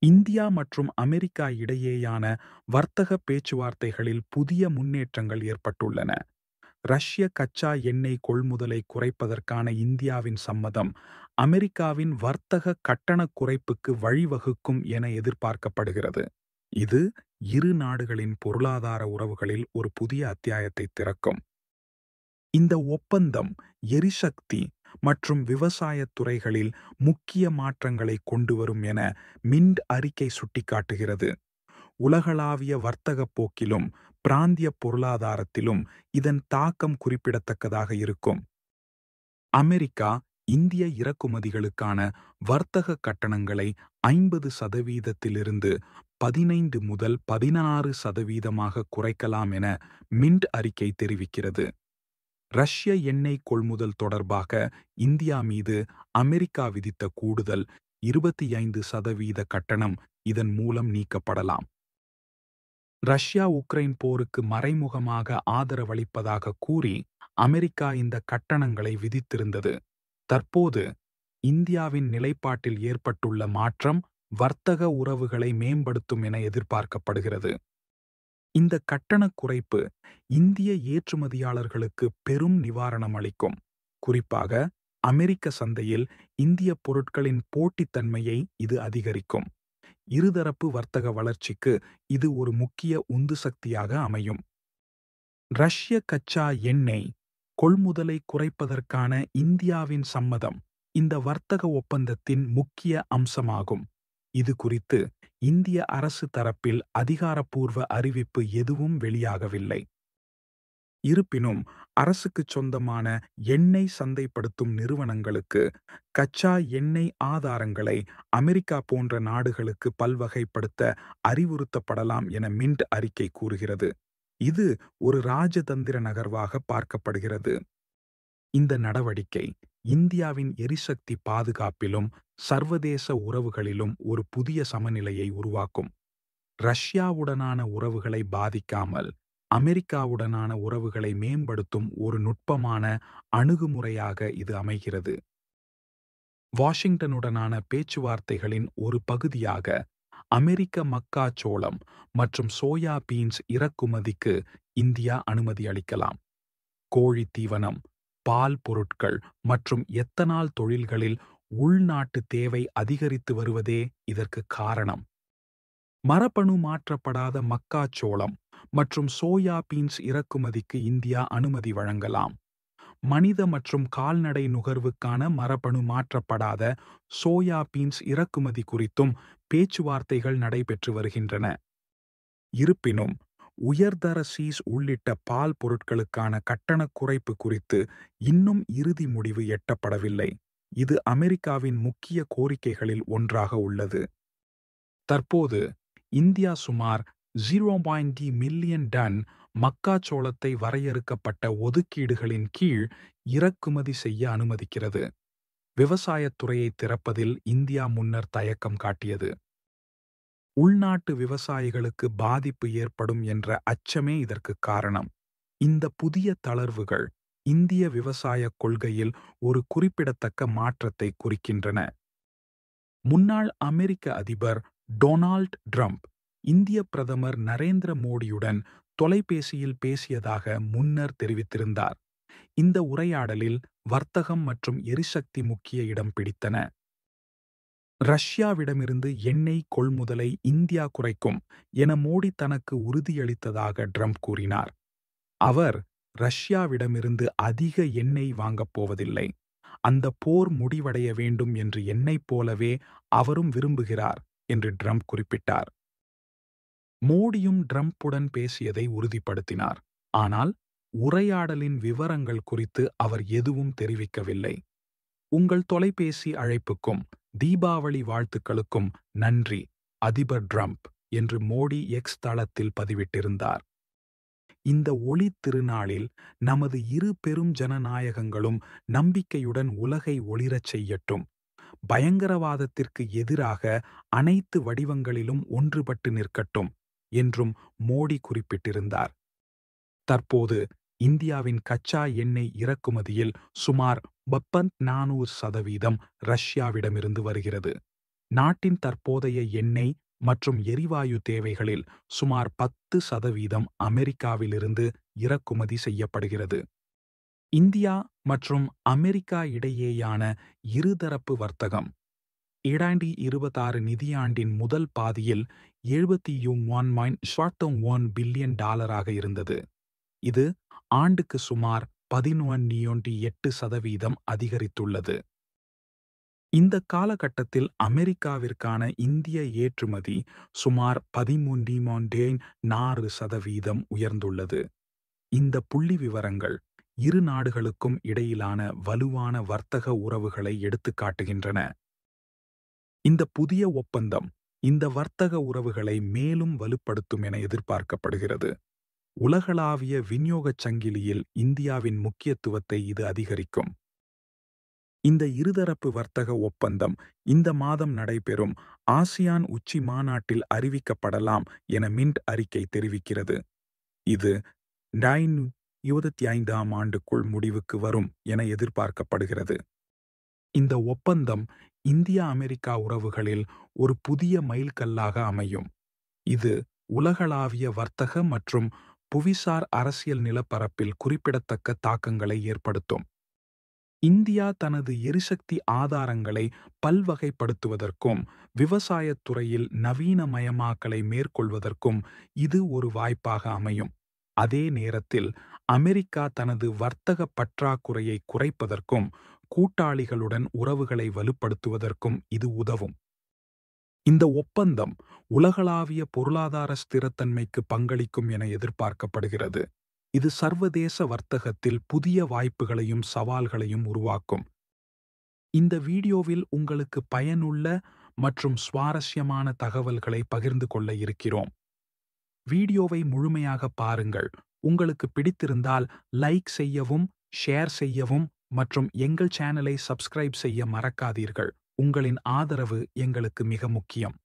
India மற்றும் America இடையேயான வர்த்தக பேச்சுவார்த்தைகளில் புதிய முன்னேற்றங்கள் ஏற்பட்டுள்ளன. ரஷ்ய கச்சா எண்ணெய் கொள்முதலை குறைப்பதற்கான இந்தியாவின் சம்மதம் அமெரிக்காவின் வர்த்தக கட்டணக் குறைப்புக்கு வழிவகுக்கும் என எதிர்பார்க்கப்படுகிறது. இது இரு நாடுகளின் பொருளாதார உறவுகளில் ஒரு புதிய அத்தியாயத்தை திறக்கும். இந்த ஒப்பந்தம் எரிசக்தி மற்றும் விவசாயத் துறைகளில் முக்கிய மாற்றங்களை கொண்டுவரும் என மின்ட் அறிக்கை சுட்டிக்காட்டுகிறது. உலகளாவிய வர்த்தகப் போக்கிலும் பிராந்திய பொருளாதாரத்திலும் இதன் தாக்கம் குறிப்பிடத்தக்கதாக இருக்கும். அமெரிக்கா இந்திய இறக்குமதிகளுக்கான வர்த்தக கட்டணங்களை 50% 15 முதல் 16% குறைக்கலாம் என மின்ட் அறிக்கை தெரிவிக்கிறது. ரஷ்ய எண்ணெய் கொள்முதல் தொடர்பாக இந்தியா மீது அமெரிக்கா விதித்த கூடுதல் 25% கட்டணம் இதன் மூலம் நீக்கப்படலாம். ரஷ்யா உக்ரைன் போருக்கு மறைமுகமாக ஆதரவளிப்பதாக கூறி அமெரிக்கா இந்த கட்டணங்களை விதித்திருந்தது. தற்போது இந்தியாவின் நிலைப்பாட்டில் ஏற்பட்டுள்ள மாற்றம் வர்த்தக உறவுகளை மேம்படுத்தும் என எதிர்பார்க்கப்படுகிறது. இந்த கட்டணக் குறைப்பு இந்திய ஏற்றுமதியாளர்களுக்கு பெரும் நிவாரணம் அளிக்கும். குறிப்பாக அமெரிக்க சந்தையில் இந்திய பொருட்களின் போட்டித்தன்மையை இது அதிகரிக்கும். இருதரப்பு வர்த்தக வளர்ச்சிக்கு இது ஒரு முக்கிய உந்து சக்தியாக அமையும். ரஷ்ய கச்சா எண்ணெய் கொள்முதலை குறைப்பதற்கான இந்தியாவின் சம்மதம் இந்த வர்த்தக ஒப்பந்தத்தின் முக்கிய அம்சமாகும். இது குறித்து இந்திய அரசு தரப்பில் அதிகாரப்பூர்வ அறிவிப்பு எதுவும் வெளியாகவில்லை. இருப்பினும் அரசுக்குச் சொந்தமான எண்ணெய் சந்தைப்படுத்தும் நிறுவனங்களுக்கு கச்சா எண்ணெய் ஆதாரங்களை அமெரிக்கா போன்ற நாடுகளுக்கு பல்வகைப்படுத்த அறிவுறுத்தப்படலாம் என மின்ட் அறிக்கை கூறுகிறது. இது ஒரு ராஜதந்திர நகர்வாக பார்க்கப்படுகிறது. இந்த நடவடிக்கை இந்தியாவின் எரிசக்தி பாதுகாப்பிலும் சர்வதேச உறவுகளிலும் ஒரு புதிய சமநிலையை உருவாக்கும். ரஷ்யாவுடனான உறவுகளை பாதிக்காமல் அமெரிக்காவுடனான உறவுகளை மேம்படுத்தும் ஒரு நுட்பமான அணுகுமுறையாக இது அமைகிறது. வாஷிங்டனுடனான பேச்சுவார்த்தைகளின் ஒரு பகுதியாக அமெரிக்க மக்காச்சோளம் மற்றும் சோயா பீன்ஸ் இறக்குமதிக்கு இந்தியா அனுமதி அளிக்கலாம். கோழி தீவனம், பால் பொருட்கள் மற்றும் எத்தனால் தொழில்களில் உள்நாட்டு தேவை அதிகரித்து வருவதே இதற்கு காரணம். மரபணு மாற்றப்படாத மக்காச்சோளம் மற்றும் சோயா பீன்ஸ் இறக்குமதிக்கு இந்தியா அனுமதி வழங்கலாம். மனித மற்றும் கால்நடை நுகர்வுக்கான மரபணு மாற்றப்படாத சோயா பீன்ஸ் இறக்குமதி குறித்தும் பேச்சுவார்த்தைகள் நடைபெற்று வருகின்றன. இருப்பினும் உயர்தர சீஸ் உள்ளிட்ட பால் பொருட்களுக்கான கட்டணக் குறைப்பு குறித்து இன்னும் இறுதி முடிவு எட்டப்படவில்லை. இது அமெரிக்காவின் முக்கிய கோரிக்கைகளில் ஒன்றாக உள்ளது. தற்போது இந்தியா சுமார் 0.3 மில்லியன் டன் மக்காச்சோளத்தை வரையறுக்கப்பட்ட ஒதுக்கீடுகளின் கீழ் இறக்குமதி செய்ய அனுமதிக்கிறது. விவசாயத் துறையை திறப்பதில் இந்தியா முன்னர் தயக்கம் காட்டியது. உள்நாட்டு விவசாயிகளுக்கு பாதிப்பு ஏற்படும் என்ற அச்சமே இதற்கு காரணம். இந்த புதிய தளர்வுகள் இந்திய விவசாயக் கொள்கையில் ஒரு குறிப்பிடத்தக்க மாற்றத்தை குறிக்கின்றன. முன்னாள் அமெரிக்க அதிபர் டொனால்ட் ட்ரம்ப் இந்திய பிரதமர் நரேந்திர மோடியுடன் தொலைபேசியில் பேசியதாக முன்னர் தெரிவித்திருந்தார். இந்த உரையாடலில் வர்த்தகம் மற்றும் எரிசக்தி முக்கிய இடம் பிடித்தன. ரஷ்யாவிடமிருந்து எண்ணெய் கொள்முதலை இந்தியா குறைக்கும் என மோடி தனக்கு உறுதியளித்ததாக ட்ரம்ப் கூறினார். அவர் ரஷ்யாவிடமிருந்து அதிக எண்ணெய் வாங்கப் போவதில்லை. அந்த போர் முடிவடைய வேண்டும் என்று என்னைப் போலவே அவரும் விரும்புகிறார் என்று ட்ரம்ப் குறிப்பிட்டார். மோடியும் ட்ரம்புடன் பேசியதை உறுதிப்படுத்தினார். ஆனால் உரையாடலின் விவரங்கள் குறித்து அவர் எதுவும் தெரிவிக்கவில்லை. உங்கள் தொலைபேசி அழைப்புக்கும் தீபாவளி வாழ்த்துக்களுக்கும் நன்றி அதிபர் ட்ரம்ப் என்று மோடி எக்ஸ் தளத்தில் பதிவிட்டிருந்தார். இந்த ஒளி திருநாளில் நமது இரு பெரும் ஜனநாயகங்களும் நம்பிக்கையுடன் உலகை ஒளிரச் செய்யட்டும். பயங்கரவாதத்திற்கு எதிராக அனைத்து வடிவங்களிலும் ஒன்றுபட்டு நிற்கட்டும் என்றும் மோடி குறிப்பிட்டிருந்தார். தற்போது இந்தியாவின் கச்சா எண்ணெய் இறக்குமதியில் சுமார் 34% ரஷ்யாவிடமிருந்து வருகிறது. நாட்டின் தற்போதைய எண்ணெய் மற்றும் எரிவாயு தேவைகளில் சுமார் 10% அமெரிக்காவிலிருந்து இறக்குமதி செய்யப்படுகிறது. இந்தியா மற்றும் அமெரிக்கா இடையேயான இருதரப்பு வர்த்தகம் 2026 நிதியாண்டின் முதல் பாதியில் $71.1 பில்லியன் இருந்தது. இது ஆண்டுக்கு சுமார் 11.8% அதிகரித்துள்ளது. இந்த காலகட்டத்தில் அமெரிக்காவிற்கான இந்திய ஏற்றுமதி சுமார் 13.4% உயர்ந்துள்ளது. இந்த புள்ளிவிவரங்கள் இரு நாடுகளுக்கும் இடையிலான வலுவான வர்த்தக உறவுகளை எடுத்துக்காட்டுகின்றன. இந்த புதிய ஒப்பந்தம் இந்த வர்த்தக உறவுகளை மேலும் வலுப்படுத்தும் என எதிர்பார்க்கப்படுகிறது. உலகளாவிய விநியோகச் சங்கிலியில் இந்தியாவின் முக்கியத்துவத்தை இது அதிகரிக்கும். இந்த இருதரப்பு வர்த்தக ஒப்பந்தம் இந்த மாதம் நடைபெறும் ஆசியான் உச்சி மாநாட்டில் அறிவிக்கப்படலாம் என மின்ட் அறிக்கை தெரிவிக்கிறது. இது 2025 ஆண்டுக்குள் முடிவுக்கு வரும் என எதிர்பார்க்கப்படுகிறது. இந்த ஒப்பந்தம் இந்தியா அமெரிக்கா உறவுகளில் ஒரு புதிய மைல்கல்லாக அமையும். இது உலகளாவிய வர்த்தக மற்றும் புவிசார் அரசியல் நிலப்பரப்பில் குறிப்பிடத்தக்க தாக்கங்களை ஏற்படுத்தும். இந்தியா தனது எரிசக்தி ஆதாரங்களை பல்வகைப்படுத்துவதற்கும் விவசாயத் துறையில் நவீனமயமாக்கலை மேற்கொள்வதற்கும் இது ஒரு வாய்ப்பாக அமையும். அதே நேரத்தில் அமெரிக்கா தனது வர்த்தக பற்றாக்குறையை குறைப்பதற்கும் கூட்டாளிகளுடன் உறவுகளை வலுப்படுத்துவதற்கும் இது உதவும். இந்த ஒப்பந்தம் உலகளாவிய பொருளாதார ஸ்திரத்தன்மைக்கு பங்களிக்கும் என எதிர்பார்க்கப்படுகிறது. இது சர்வதேச வர்த்தகத்தில் புதிய வாய்ப்புகளையும் சவால்களையும் உருவாக்கும். இந்த வீடியோவில் உங்களுக்கு பயனுள்ள மற்றும் சுவாரஸ்யமான தகவல்களை பகிர்ந்து கொள்ள இருக்கிறோம். வீடியோவை முழுமையாக பாருங்கள். உங்களுக்கு பிடித்திருந்தால் லைக் செய்யவும், ஷேர் செய்யவும் மற்றும் எங்கள் சேனலை சப்ஸ்கிரைப் செய்ய மறக்காதீர்கள். உங்களின் ஆதரவு எங்களுக்கு மிக முக்கியம்.